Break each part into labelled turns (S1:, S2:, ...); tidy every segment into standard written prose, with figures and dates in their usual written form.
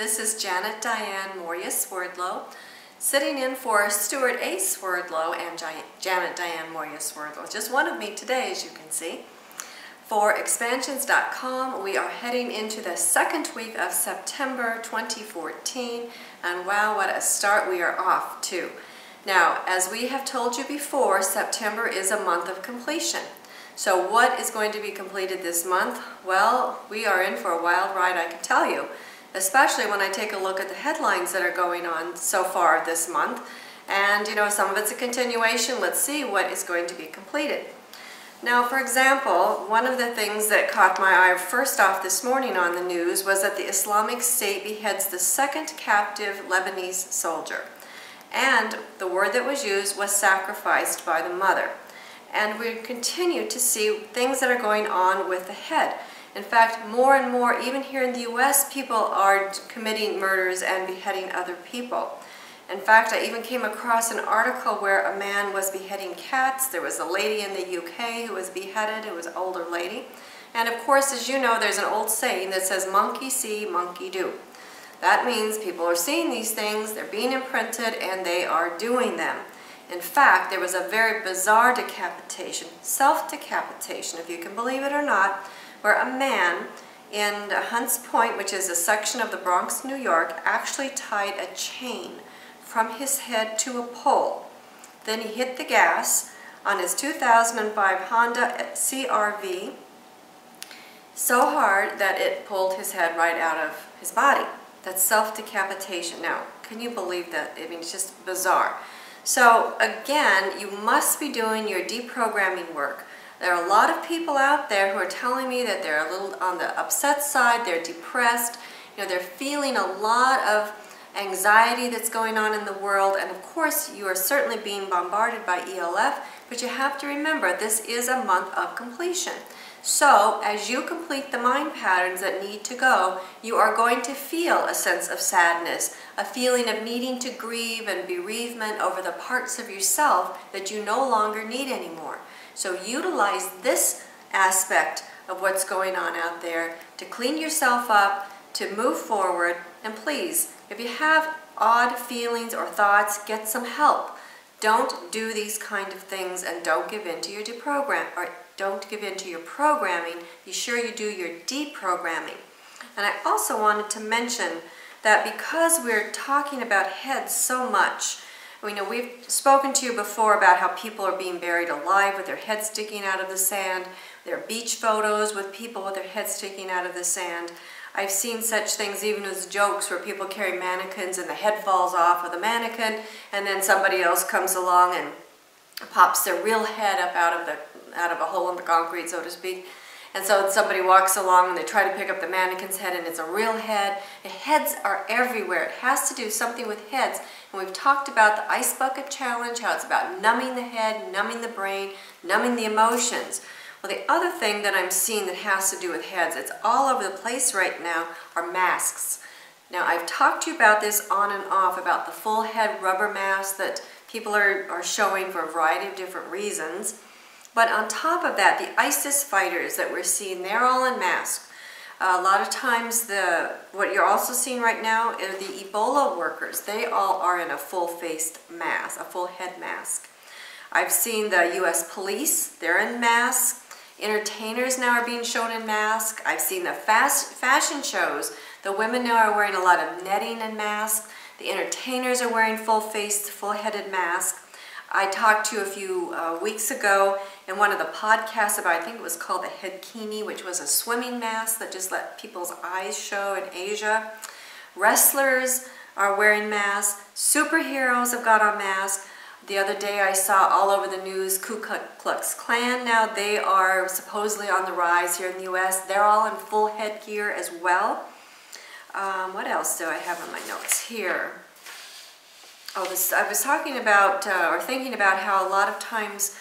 S1: This is Diane Mourglia-Swerdlow, sitting in for Stewart A. Swerdlow and Diane Mourglia-Swerdlow. Just one of me today, as you can see. For expansions.com, we are heading into the second week of September 2014, and wow, what a start we are off to. Now, as we have told you before, September is a month of completion. So what is going to be completed this month? Well, we are in for a wild ride, I can tell you, especially when I take a look at the headlines that are going on so far this month. And, you know, some of it's a continuation. Let's see what is going to be completed. Now, for example, one of the things that caught my eye first off this morning on the news was that the Islamic State beheads the second captive Lebanese soldier. And the word that was used was sacrificed by the mother. And we continue to see things that are going on with the head. In fact, more and more, even here in the US, people are committing murders and beheading other people. In fact, I even came across an article where a man was beheading cats. There was a lady in the UK who was beheaded. It was an older lady. And of course, as you know, there's an old saying that says, monkey see, monkey do. That means people are seeing these things, they're being imprinted, and they are doing them. In fact, there was a very bizarre decapitation, self-decapitation, if you can believe it or not, where a man in Hunts Point, which is a section of the Bronx, New York, actually tied a chain from his head to a pole. Then he hit the gas on his 2005 Honda CR-V so hard that it pulled his head right out of his body. That's self-decapitation. Now, can you believe that? I mean, it's just bizarre. So again, you must be doing your deprogramming work. There are a lot of people out there who are telling me that they're a little on the upset side, they're depressed, you know, they're feeling a lot of anxiety that's going on in the world, and of course you are certainly being bombarded by ELF, but you have to remember this is a month of completion. So as you complete the mind patterns that need to go, you are going to feel a sense of sadness, a feeling of needing to grieve and bereavement over the parts of yourself that you no longer need anymore. So utilize this aspect of what's going on out there to clean yourself up, to move forward, and please, if you have odd feelings or thoughts, get some help. Don't do these kind of things and don't give in to your don't give in to your programming. Be sure you do your deprogramming. And I also wanted to mention that because we're talking about heads so much, you know, we've spoken to you before about how people are being buried alive with their heads sticking out of the sand. There are beach photos with people with their heads sticking out of the sand. I've seen such things even as jokes where people carry mannequins and the head falls off of the mannequin, and then somebody else comes along and pops their real head up out of a hole in the concrete, so to speak. And so somebody walks along and they try to pick up the mannequin's head and it's a real head. The heads are everywhere. It has to do something with heads. And we've talked about the ice bucket challenge, how it's about numbing the head, numbing the brain, numbing the emotions. Well, the other thing that I'm seeing that has to do with heads, it's all over the place right now, are masks. Now, I've talked to you about this on and off, about the full head rubber mask that people are showing for a variety of different reasons. But on top of that, the ISIS fighters that we're seeing, they're all in masks. A lot of times, what you're also seeing right now are the Ebola workers. They all are in a full-faced mask, a full head mask. I've seen the US police, they're in masks. Entertainers now are being shown in masks. I've seen the fashion shows. The women now are wearing a lot of netting and masks. The entertainers are wearing full-faced, full-headed masks. I talked to you a few weeks ago in one of the podcasts about, I think it was called the headkini, which was a swimming mask that just let people's eyes show in Asia. Wrestlers are wearing masks. Superheroes have got on masks. The other day I saw all over the news Ku Klux Klan. Now they are supposedly on the rise here in the US. They're all in full headgear as well. What else do I have in my notes here? Oh, I was talking about, or thinking about how a lot of times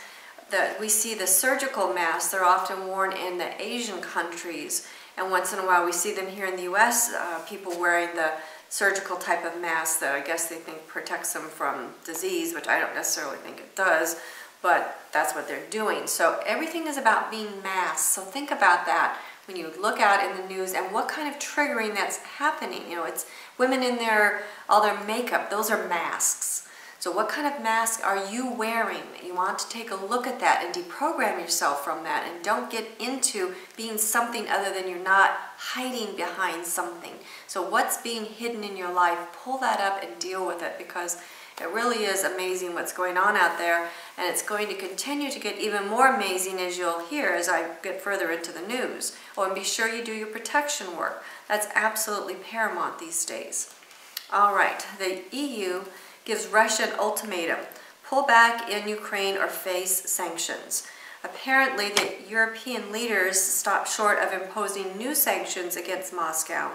S1: that we see the surgical masks, they're often worn in the Asian countries. And once in a while we see them here in the US, people wearing the surgical type of mask that I guess they think protects them from disease, which I don't necessarily think it does, but that's what they're doing. So everything is about being masked. So think about that. when you look out in the news and what kind of triggering that's happening. You know, it's women in all their makeup, those are masks. So what kind of mask are you wearing? You want to take a look at that and deprogram yourself from that, and don't get into being something other than you're not, hiding behind something. So what's being hidden in your life, pull that up and deal with it, because it really is amazing what's going on out there, and it's going to continue to get even more amazing, as you'll hear as I get further into the news. Oh, and be sure you do your protection work. That's absolutely paramount these days. All right, the EU gives Russia an ultimatum: pull back in Ukraine or face sanctions. Apparently, the European leaders stopped short of imposing new sanctions against Moscow,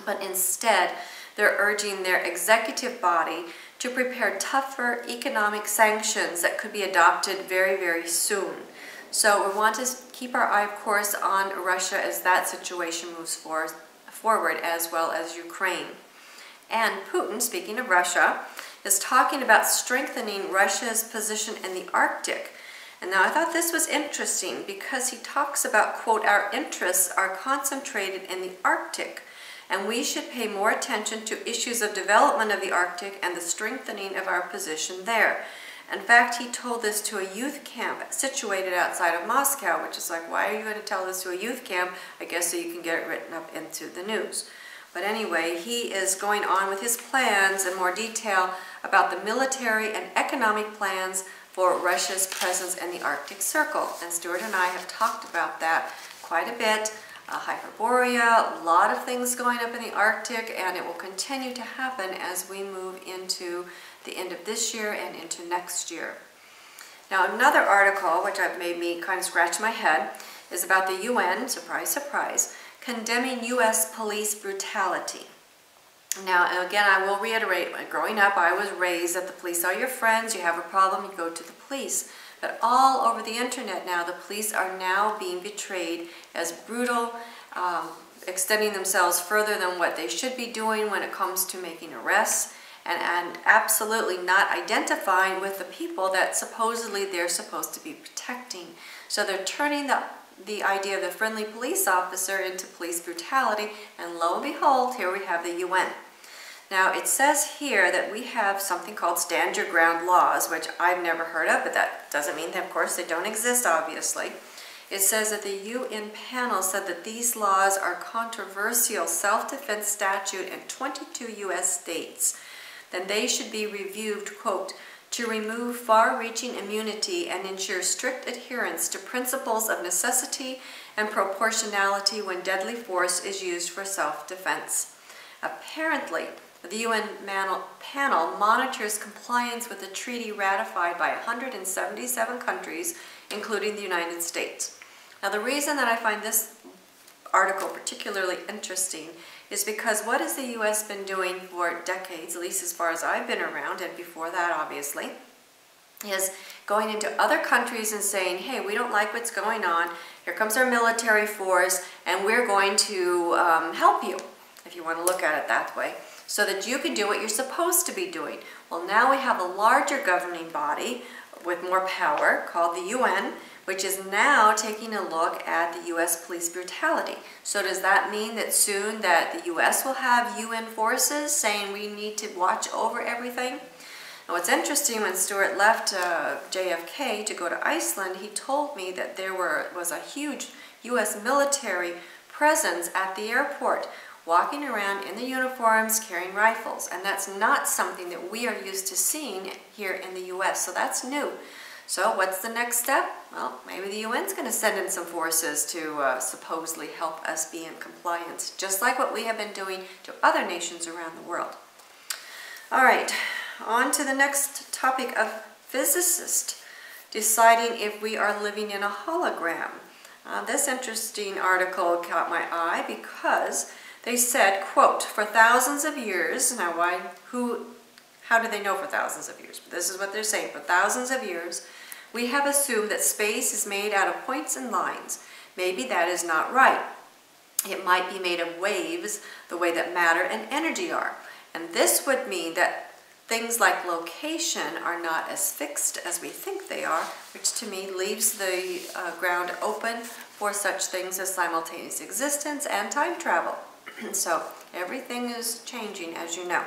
S1: but instead they're urging their executive body to prepare tougher economic sanctions that could be adopted very, very soon. So we want to keep our eye, of course, on Russia as that situation moves forward, as well as Ukraine. And Putin, speaking of Russia, is talking about strengthening Russia's position in the Arctic. And now I thought this was interesting because he talks about, quote, our interests are concentrated in the Arctic, and we should pay more attention to issues of development of the Arctic and the strengthening of our position there. In fact, he told this to a youth camp situated outside of Moscow, which is like, why are you going to tell this to a youth camp? I guess so you can get it written up into the news. But anyway, he is going on with his plans in more detail about the military and economic plans for Russia's presence in the Arctic Circle. And Stewart and I have talked about that quite a bit. Hyperborea, a lot of things going up in the Arctic, and it will continue to happen as we move into the end of this year and into next year. Now, another article, which I've made me kind of scratch my head, is about the UN, surprise, surprise, condemning U.S. police brutality. Now, again, I will reiterate, growing up, I was raised that the police are your friends. You have a problem, you go to the police. But all over the internet now, the police are now being portrayed as brutal, extending themselves further than what they should be doing when it comes to making arrests, and absolutely not identifying with the people that supposedly they're supposed to be protecting. So they're turning the idea of the friendly police officer into police brutality, and lo and behold, here we have the UN. Now, it says here that we have something called stand your ground laws, which I've never heard of, but that doesn't mean that, of course, they don't exist, obviously. It says that the UN panel said that these laws are controversial self-defense statute in 22 U.S. states. Then they should be reviewed, quote, to remove far-reaching immunity and ensure strict adherence to principles of necessity and proportionality when deadly force is used for self-defense. Apparently, the UN panel monitors compliance with the treaty ratified by 177 countries, including the United States. Now, the reason that I find this article particularly interesting is because what has the U.S. been doing for decades, at least as far as I've been around, and before that, obviously, is going into other countries and saying, hey, we don't like what's going on, here comes our military force, and we're going to help you, if you want to look at it that way, so that you can do what you're supposed to be doing. Well, now we have a larger governing body with more power called the UN, which is now taking a look at the U.S. police brutality. So does that mean that soon that the U.S. will have UN forces saying we need to watch over everything? Now, what's interesting, when Stewart left JFK to go to Iceland, he told me that there was a huge U.S. military presence at the airport, walking around in the uniforms, carrying rifles. And that's not something that we are used to seeing here in the U.S., so that's new. So what's the next step? Well, maybe the UN's going to send in some forces to supposedly help us be in compliance, just like what we have been doing to other nations around the world. All right, on to the next topic of physicists deciding if we are living in a hologram. This interesting article caught my eye because they said, quote, for thousands of years, now how do they know for thousands of years? But this is what they're saying, for thousands of years, we have assumed that space is made out of points and lines. Maybe that is not right. It might be made of waves, the way that matter and energy are. And this would mean that things like location are not as fixed as we think they are, which to me leaves the ground open for such things as simultaneous existence and time travel. So everything is changing, as you know.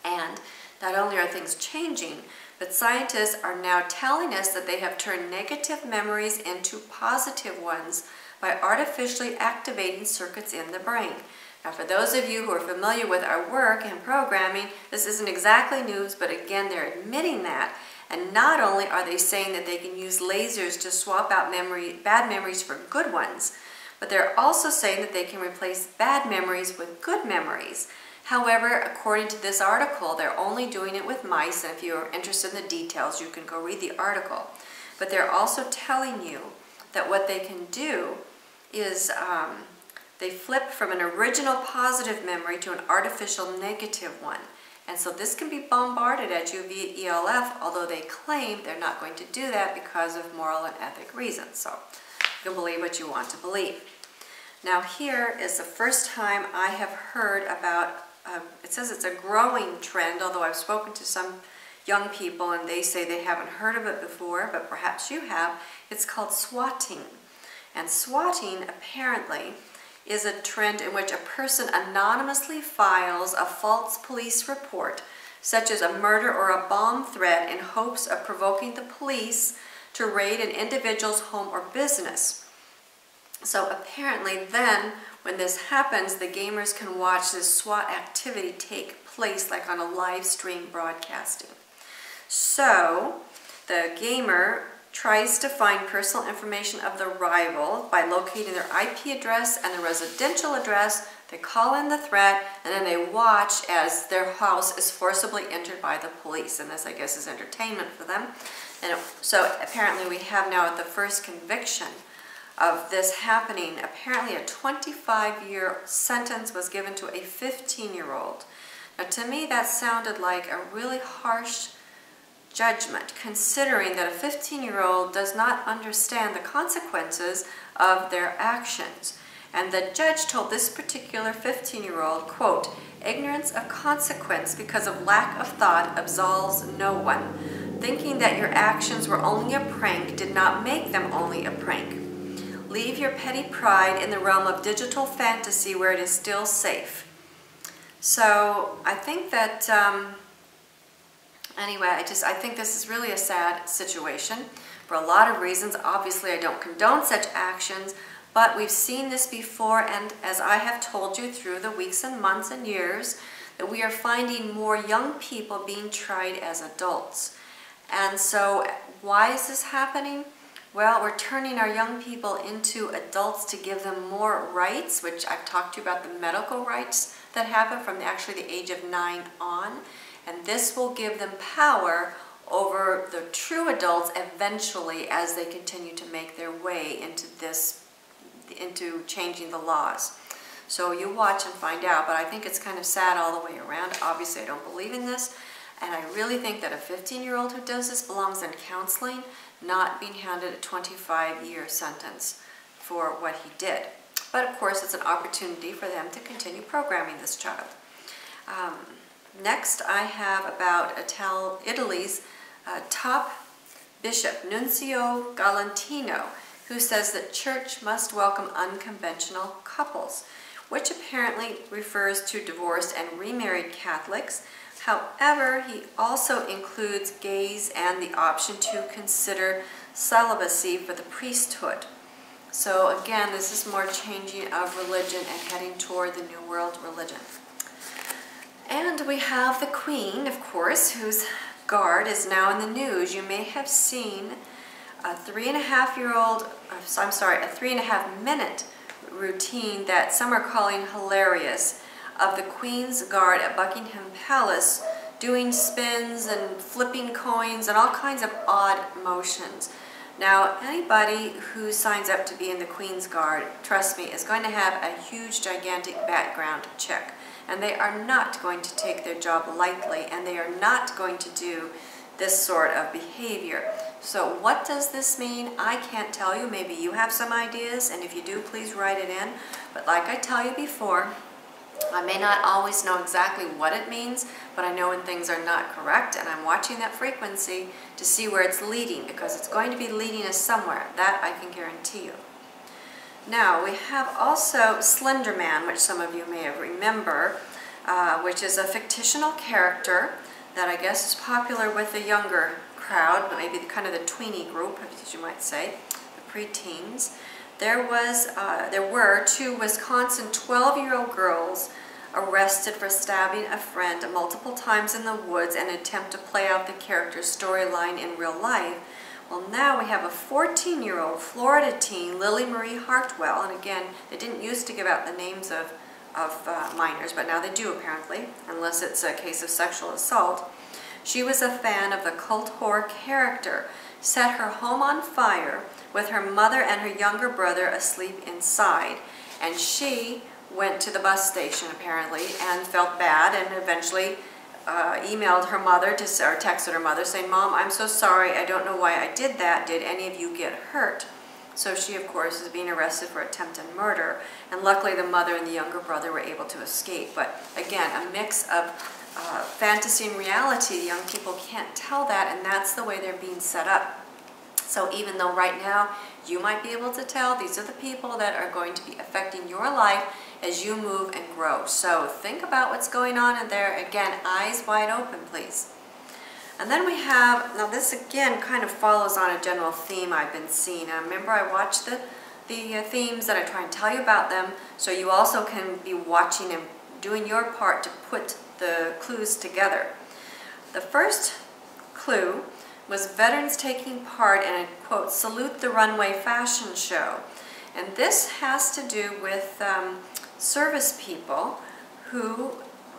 S1: And not only are things changing, but scientists are now telling us that they have turned negative memories into positive ones by artificially activating circuits in the brain. Now, for those of you who are familiar with our work in programming, this isn't exactly news, but again, they're admitting that. And not only are they saying that they can use lasers to swap out bad memories for good ones, but they're also saying that they can replace bad memories with good memories. However, according to this article, they're only doing it with mice, and if you're interested in the details, you can go read the article. But they're also telling you that what they can do is they flip from an original positive memory to an artificial negative one. And so this can be bombarded at you via ELF, although they claim they're not going to do that because of moral and ethic reasons. So you can believe what you want to believe. Now here is the first time I have heard about, it says it's a growing trend, although I've spoken to some young people and they say they haven't heard of it before, but perhaps you have. It's called swatting. And swatting apparently is a trend in which a person anonymously files a false police report, such as a murder or a bomb threat, in hopes of provoking the police to raid an individual's home or business. So apparently then, when this happens, the gamers can watch this SWAT activity take place like on a live stream broadcasting. So the gamer tries to find personal information of the rival by locating their IP address and the residential address. They call in the threat, and then they watch as their house is forcibly entered by the police. And this, I guess, is entertainment for them. And so apparently we have now the first conviction of this happening. Apparently a 25-year sentence was given to a 15-year-old. Now to me that sounded like a really harsh judgment, considering that a 15-year-old does not understand the consequences of their actions. And the judge told this particular 15-year-old, quote, "Ignorance of consequence because of lack of thought absolves no one. Thinking that your actions were only a prank did not make them only a prank. Leave your petty pride in the realm of digital fantasy where it is still safe." So I think that anyway, I think this is really a sad situation for a lot of reasons. Obviously, I don't condone such actions, but we've seen this before, and as I have told you through the weeks and months and years, that we are finding more young people being tried as adults. And so why is this happening? Well, we're turning our young people into adults to give them more rights, which I've talked to you about the medical rights that happen from actually the age of 9 on. And this will give them power over the true adults eventually as they continue to make their way into changing the laws. So you watch and find out, but I think it's kind of sad all the way around. Obviously, I don't believe in this, and I really think that a 15-year-old who does this belongs in counseling, not being handed a 25-year sentence for what he did. But of course, it's an opportunity for them to continue programming this child. Next, I have about Italy's top bishop, Nunzio Galantino, who says that church must welcome unconventional couples, which apparently refers to divorced and remarried Catholics. However, he also includes gays and the option to consider celibacy for the priesthood. So again, this is more changing of religion and heading toward the New World religion. And we have the Queen, of course, whose guard is now in the news. You may have seen a 3.5-minute routine that some are calling hilarious of the Queen's guard at Buckingham Palace doing spins and flipping coins and all kinds of odd motions. Now, anybody who signs up to be in the Queen's Guard, trust me, is going to have a huge, gigantic background check. And they are not going to take their job lightly, and they are not going to do this sort of behavior. So what does this mean? I can't tell you. Maybe you have some ideas, and if you do, please write it in. But like I tell you before, I may not always know exactly what it means, but I know when things are not correct, and I'm watching that frequency to see where it's leading, because it's going to be leading us somewhere. That I can guarantee you. Now, we have also Slender Man, which some of you may remember, which is a fictional character that I guess is popular with the younger crowd, but maybe kind of the tweenie group, as you might say, the preteens. There were 2 Wisconsin 12-year-old girls arrested for stabbing a friend multiple times in the woods in an attempt to play out the character's storyline in real life. Well, now we have a 14-year-old Florida teen, Lily Marie Hartwell, and again, they didn't used to give out the names of minors, but now they do apparently, unless it's a case of sexual assault. She was a fan of the cult horror character, set her home on fire with her mother and her younger brother asleep inside, and she went to the bus station apparently and felt bad, and eventually emailed her mother or texted her mother saying, "Mom, I'm so sorry, I don't know why I did that. Did any of you get hurt?" So she, of course, is being arrested for attempted murder, and luckily the mother and the younger brother were able to escape. But again, a mix of fantasy and reality. The young people can't tell that, and that's the way they're being set up. So even though right now you might be able to tell, these are the people that are going to be affecting your life as you move and grow. So think about what's going on in there. Again, eyes wide open, please. And then we have, now this again kind of follows on a general theme I've been seeing. Now remember, I watch the themes and I try and tell you about them, so you also can be watching and doing your part to put the clues together. The first clue was veterans taking part in a, quote, "Salute the Runway" fashion show. And this has to do with service people who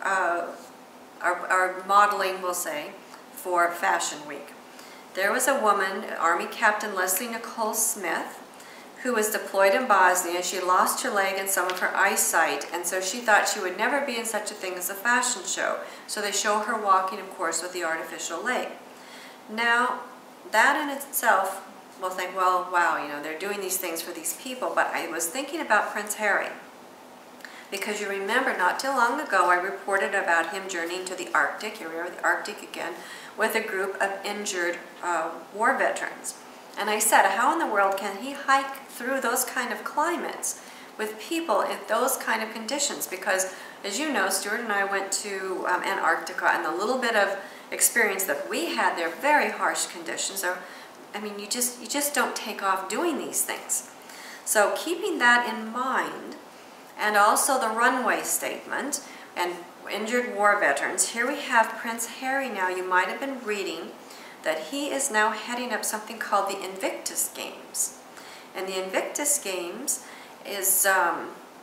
S1: are modeling, we'll say, for Fashion Week. There was a woman, Army Captain Leslie Nicole Smith, who was deployed in Bosnia. She lost her leg and some of her eyesight, and so she thought she would never be in such a thing as a fashion show. So they show her walking, of course, with the artificial leg. Now, that in itself, we'll think, well, wow, you know, they're doing these things for these people, but I was thinking about Prince Harry. Because you remember, not too long ago, I reported about him journeying to the Arctic, here we are, the Arctic again, with a group of injured war veterans. And I said, how in the world can he hike through those kind of climates with people in those kind of conditions? Because, as you know, Stewart and I went to Antarctica, and the little bit of experience that we had there, very harsh conditions. So, I mean, you just don't take off doing these things. So keeping that in mind, and also the runway statement, and injured war veterans, here we have Prince Harry now. You might have been reading that he is now heading up something called the Invictus Games. And the Invictus Games is,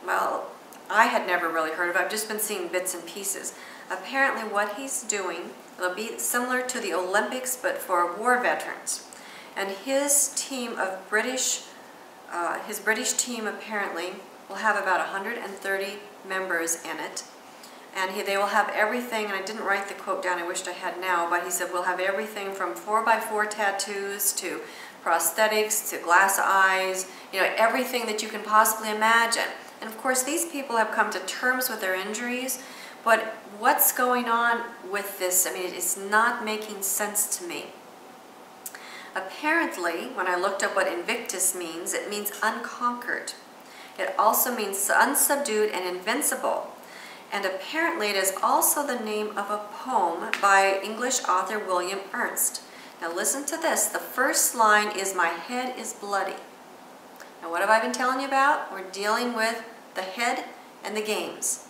S1: well, I had never really heard of it. I've just been seeing bits and pieces. Apparently what he's doing will be similar to the Olympics, but for war veterans. And his team of his British team apparently will have about 130 members in it. And they will have everything, and I didn't write the quote down, I wished I had now, but he said we'll have everything from 4x4 tattoos to prosthetics to glass eyes, you know, everything that you can possibly imagine. And of course these people have come to terms with their injuries, but what's going on with this? I mean, it's not making sense to me. Apparently, when I looked up what Invictus means, it means unconquered. It also means unsubdued and invincible. And apparently it is also the name of a poem by English author William Ernst. Now listen to this. The first line is, "My head is bloody." Now what have I been telling you about? We're dealing with the head and the games.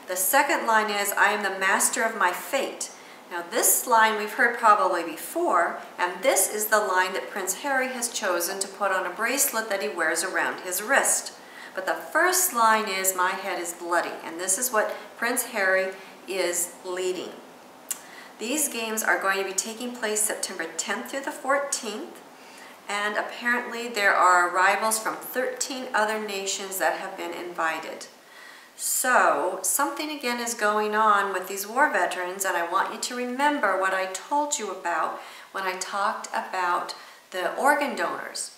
S1: The second line is, "I am the master of my fate." Now this line we've heard probably before, and this is the line that Prince Harry has chosen to put on a bracelet that he wears around his wrist. But the first line is, "My head is bloody," and this is what Prince Harry is leading. These games are going to be taking place September 10th through the 14th, and apparently there are arrivals from 13 other nations that have been invited. So something again is going on with these war veterans, and I want you to remember what I told you about when I talked about the organ donors.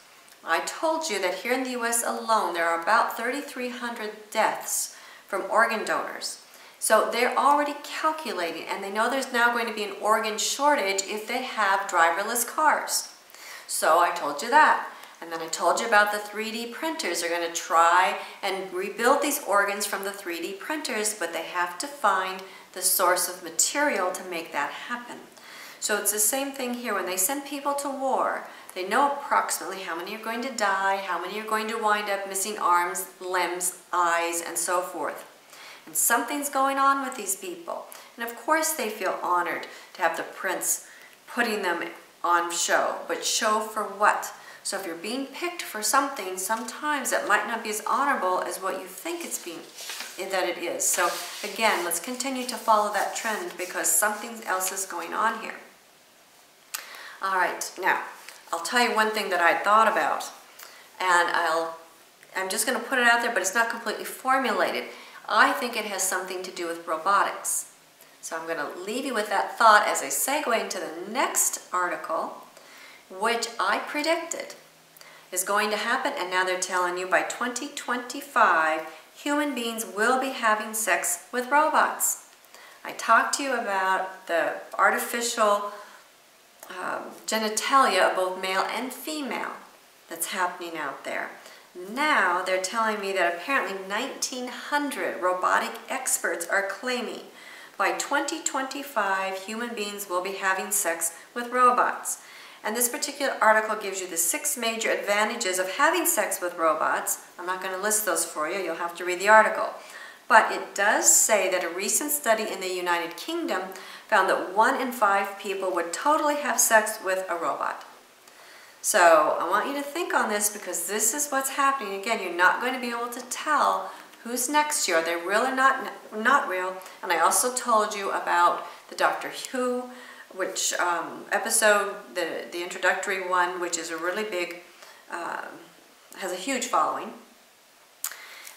S1: I told you that here in the U.S. alone, there are about 3,300 deaths from organ donors. So they're already calculating, and they know there's now going to be an organ shortage if they have driverless cars. So I told you that. And then I told you about the 3D printers. They're going to try and rebuild these organs from the 3D printers, but they have to find the source of material to make that happen. So it's the same thing here. When they send people to war, they know approximately how many are going to die, how many are going to wind up missing arms, limbs, eyes, and so forth. And something's going on with these people. And of course they feel honored to have the prince putting them on show. But show for what? So if you're being picked for something, sometimes it might not be as honorable as what you think that it is. So again, let's continue to follow that trend because something else is going on here. All right, now I'll tell you one thing that I thought about, and I'm just going to put it out there, but it's not completely formulated. I think it has something to do with robotics. So I'm going to leave you with that thought as I segue into the next article, which I predicted is going to happen, and now they're telling you by 2025, human beings will be having sex with robots. I talked to you about the artificial genitalia of both male and female that's happening out there. Now they're telling me that apparently 1,900 robotic experts are claiming by 2025 human beings will be having sex with robots. And this particular article gives you the 6 major advantages of having sex with robots. I'm not going to list those for you, you'll have to read the article. But it does say that a recent study in the United Kingdom found that 1 in 5 people would totally have sex with a robot. So I want you to think on this because this is what's happening. Again, you're not going to be able to tell who's next to you. Are they real or not real? And I also told you about the Doctor Who, which episode, the introductory one, which is a really big, has a huge following.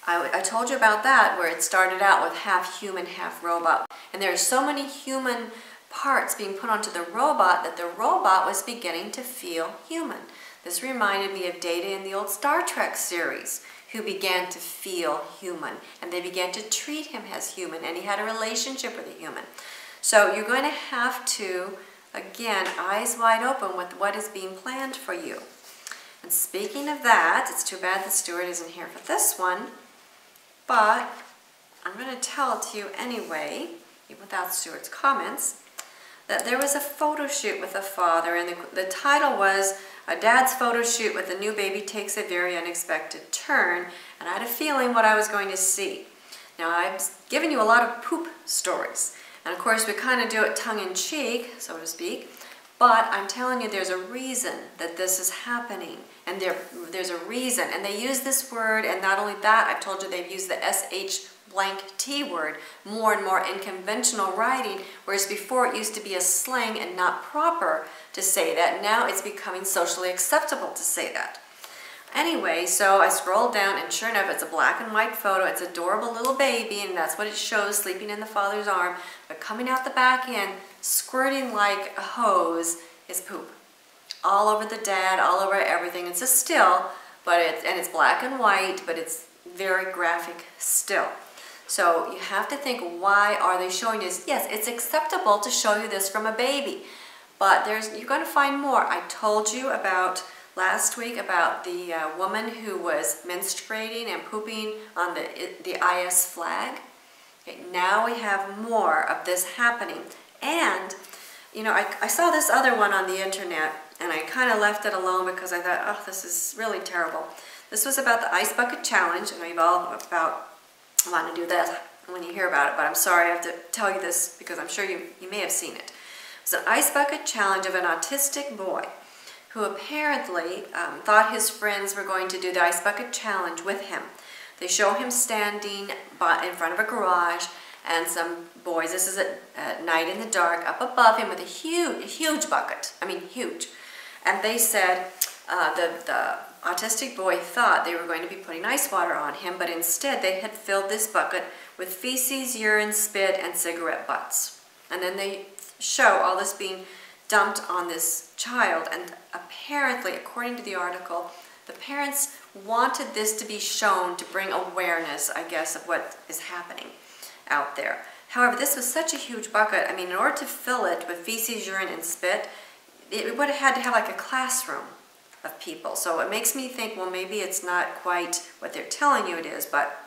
S1: I told you about that, where it started out with half human, half robot. And there are so many human parts being put onto the robot that the robot was beginning to feel human. This reminded me of Data in the old Star Trek series, who began to feel human. And they began to treat him as human, and he had a relationship with a human. So you're going to have to, again, eyes wide open with what is being planned for you. And speaking of that, it's too bad that Stewart isn't here for this one, but I'm going to tell it to you anyway, without Stewart's comments, that there was a photo shoot with a father, and the title was, "A Dad's Photo Shoot with a New Baby Takes a Very Unexpected Turn," and I had a feeling what I was going to see. Now, I've given you a lot of poop stories, and of course we kind of do it tongue-in-cheek, so to speak, but I'm telling you there's a reason that this is happening, and there's a reason, and they use this word, and not only that, I've told you they've used the SH_T word more and more in conventional writing, whereas before it used to be a slang and not proper to say that. Now it's becoming socially acceptable to say that. Anyway, so I scrolled down, and sure enough, it's a black and white photo. It's an adorable little baby, and that's what it shows, sleeping in the father's arm. But coming out the back end, squirting like a hose, is poop. All over the dad, all over everything. It's a still, but it's black and white, but it's very graphic still. So you have to think, why are they showing this? Yes, it's acceptable to show you this from a baby, but you're going to find more. I told you about last week about the woman who was menstruating and pooping on the IS flag. Okay, now we have more of this happening. And, you know, I saw this other one on the internet, and I kind of left it alone because I thought, oh, this is really terrible. This was about the Ice Bucket Challenge. I know you've all want to do that when you hear about it, but I'm sorry I have to tell you this because I'm sure you may have seen it. It's an Ice Bucket Challenge of an autistic boy who apparently thought his friends were going to do the Ice Bucket Challenge with him. They show him standing in front of a garage, and some boys, this is at night in the dark, up above him with a huge bucket. I mean, huge. And they said the autistic boy thought they were going to be putting ice water on him, but instead they had filled this bucket with feces, urine, spit, and cigarette butts. And then they show all this being dumped on this child, and apparently, according to the article, the parents wanted this to be shown to bring awareness, I guess, of what is happening out there. However, this was such a huge bucket. I mean, in order to fill it with feces, urine, and spit, it would have had to have like a classroom of people. So it makes me think, well, maybe it's not quite what they're telling you it is, but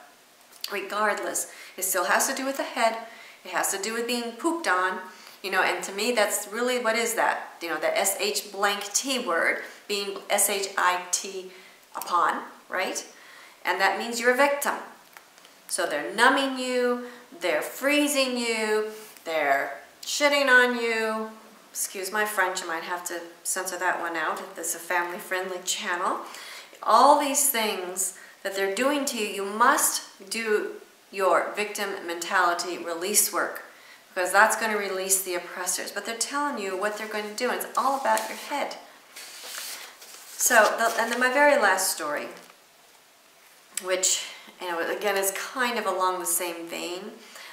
S1: regardless, it still has to do with the head. It has to do with being pooped on, you know, and to me, that's really, what is that? You know, the S-H blank T word being S-H-I-T upon, right? And that means you're a victim. So they're numbing you, they're freezing you, they're shitting on you. Excuse my French, I might have to censor that one out if this is a family-friendly channel. All these things that they're doing to you, you must do your victim mentality release work, because that's going to release the oppressors. But they're telling you what they're going to do, and it's all about your head. So, and then my very last story, which, you know, again is kind of along the same vein.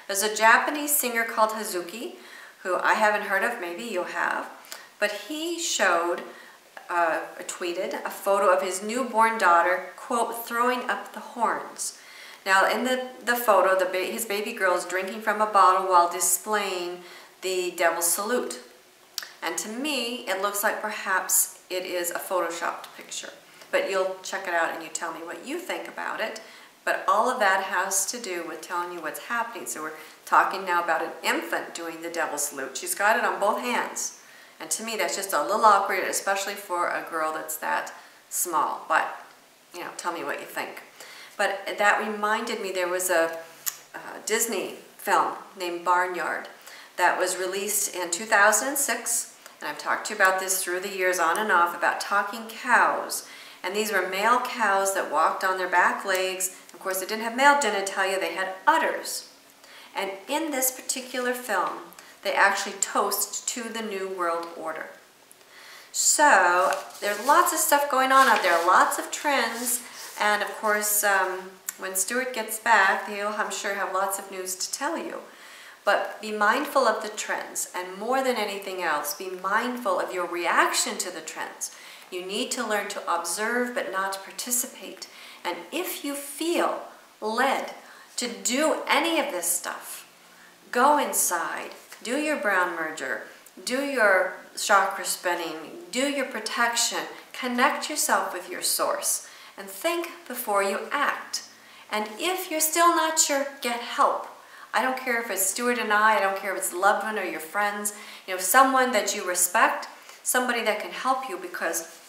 S1: There's a Japanese singer called Hazuki, who I haven't heard of, maybe you have, but he showed, tweeted a photo of his newborn daughter, quote, throwing up the horns. Now in the photo, his baby girl is drinking from a bottle while displaying the devil's salute. And to me, it looks like perhaps it is a photoshopped picture. But you'll check it out and you tell me what you think about it. But all of that has to do with telling you what's happening. So we're talking now about an infant doing the devil's salute. She's got it on both hands. And to me, that's just a little awkward, especially for a girl that's that small. But, you know, tell me what you think. But that reminded me, there was a Disney film named Barnyard that was released in 2006. And I've talked to you about this through the years on and off, about talking cows. And these were male cows that walked on their back legs. Of course, they didn't have male genitalia, they had udders. And in this particular film, they actually toast to the New World Order. So there's lots of stuff going on out there, lots of trends. And of course, when Stewart gets back, he'll, I'm sure, have lots of news to tell you. But be mindful of the trends, and more than anything else, be mindful of your reaction to the trends. You need to learn to observe but not participate. And if you feel led to do any of this stuff, go inside, do your brown merger, do your chakra spinning, do your protection, connect yourself with your source, and think before you act. And if you're still not sure, get help. I don't care if it's Stewart and I don't care if it's a loved one or your friends, you know, someone that you respect, somebody that can help you, because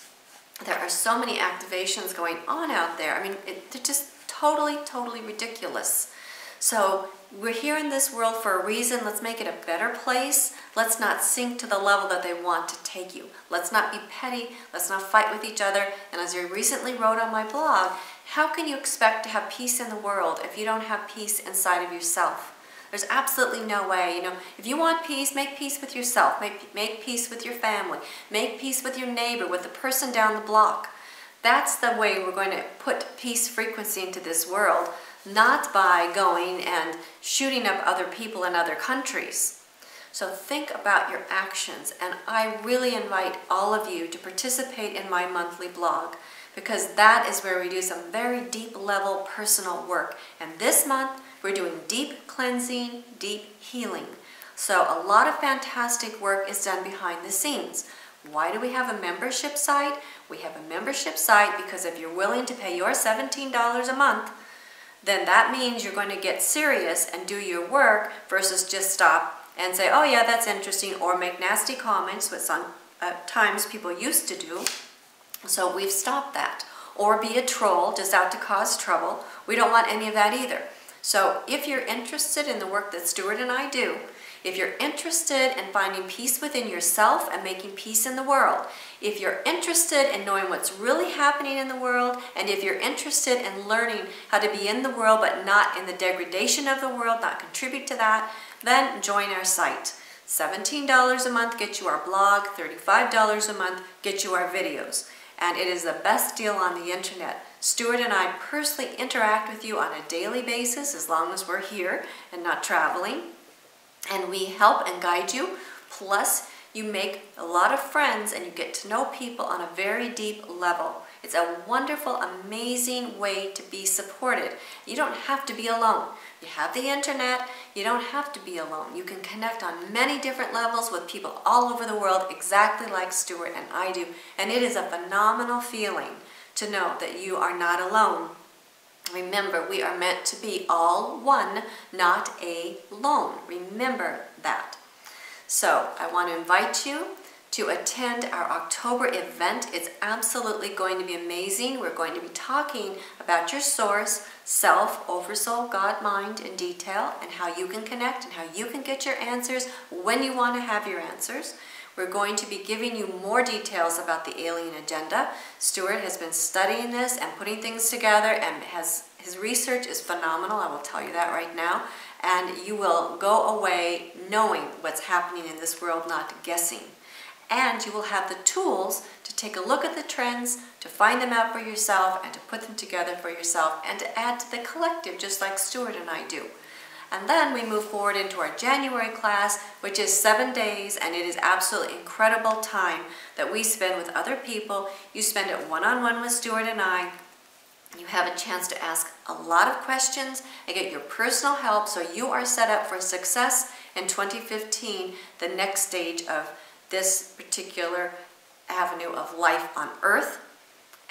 S1: there are so many activations going on out there. I mean, they're just totally ridiculous. So we're here in this world for a reason. Let's make it a better place. Let's not sink to the level that they want to take you. Let's not be petty. Let's not fight with each other. And as I recently wrote on my blog, how can you expect to have peace in the world if you don't have peace inside of yourself? There's absolutely no way. You know, if you want peace, make peace with yourself. Make peace with your family. Make peace with your neighbor, with the person down the block. That's the way we're going to put peace frequency into this world, not by going and shooting up other people in other countries. So think about your actions, and I really invite all of you to participate in my monthly blog, because that is where we do some very deep level personal work. And this month, we're doing deep cleansing, deep healing. So a lot of fantastic work is done behind the scenes. Why do we have a membership site? We have a membership site because if you're willing to pay your $17 a month, then that means you're going to get serious and do your work versus just stop and say, oh yeah, that's interesting, or make nasty comments, which sometimes people used to do. So we've stopped that. Or be a troll just out to cause trouble. We don't want any of that either. So if you're interested in the work that Stewart and I do, if you're interested in finding peace within yourself and making peace in the world, if you're interested in knowing what's really happening in the world, and if you're interested in learning how to be in the world but not in the degradation of the world, not contribute to that, then join our site. $17 a month gets you our blog, $35 a month gets you our videos. And it is the best deal on the internet. Stewart and I personally interact with you on a daily basis as long as we're here and not traveling. And we help and guide you. Plus, you make a lot of friends and you get to know people on a very deep level. It's a wonderful, amazing way to be supported. You don't have to be alone. You have the internet, you don't have to be alone. You can connect on many different levels with people all over the world, exactly like Stewart and I do. And it is a phenomenal feeling to know that you are not alone. Remember, we are meant to be all one, not alone. Remember that. So I want to invite you to attend our October event. It's absolutely going to be amazing. We're going to be talking about your source, self, oversoul, God, mind in detail, and how you can connect and how you can get your answers when you want to have your answers. We're going to be giving you more details about the alien agenda. Stewart has been studying this and putting things together, and his research is phenomenal. I will tell you that right now. And you will go away knowing what's happening in this world, not guessing. And you will have the tools to take a look at the trends, to find them out for yourself, and to put them together for yourself, and to add to the collective, just like Stewart and I do. And then we move forward into our January class, which is 7 days, and it is absolutely incredible time that we spend with other people. You spend it one-on-one with Stewart and I. You have a chance to ask a lot of questions and get your personal help, so you are set up for success in 2015, the next stage of this particular avenue of life on Earth.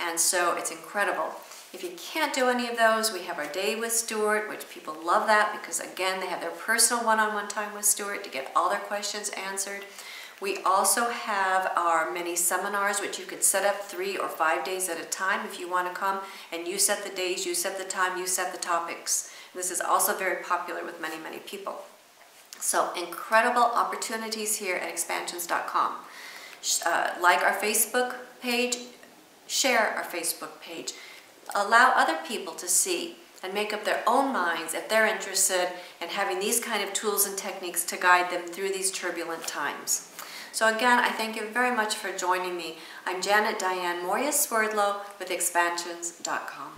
S1: And so it's incredible. If you can't do any of those, we have our day with Stewart, which people love that because, again, they have their personal one-on-one time with Stewart to get all their questions answered. We also have our mini seminars, which you could set up 3 or 5 days at a time if you want to come, and you set the days, you set the time, you set the topics. And this is also very popular with many, many people. So incredible opportunities here at expansions.com. Like our Facebook page, share our Facebook page. Allow other people to see and make up their own minds if they're interested in having these kind of tools and techniques to guide them through these turbulent times. So again, I thank you very much for joining me. I'm Diane Mourglia-Swerdlow with expansions.com.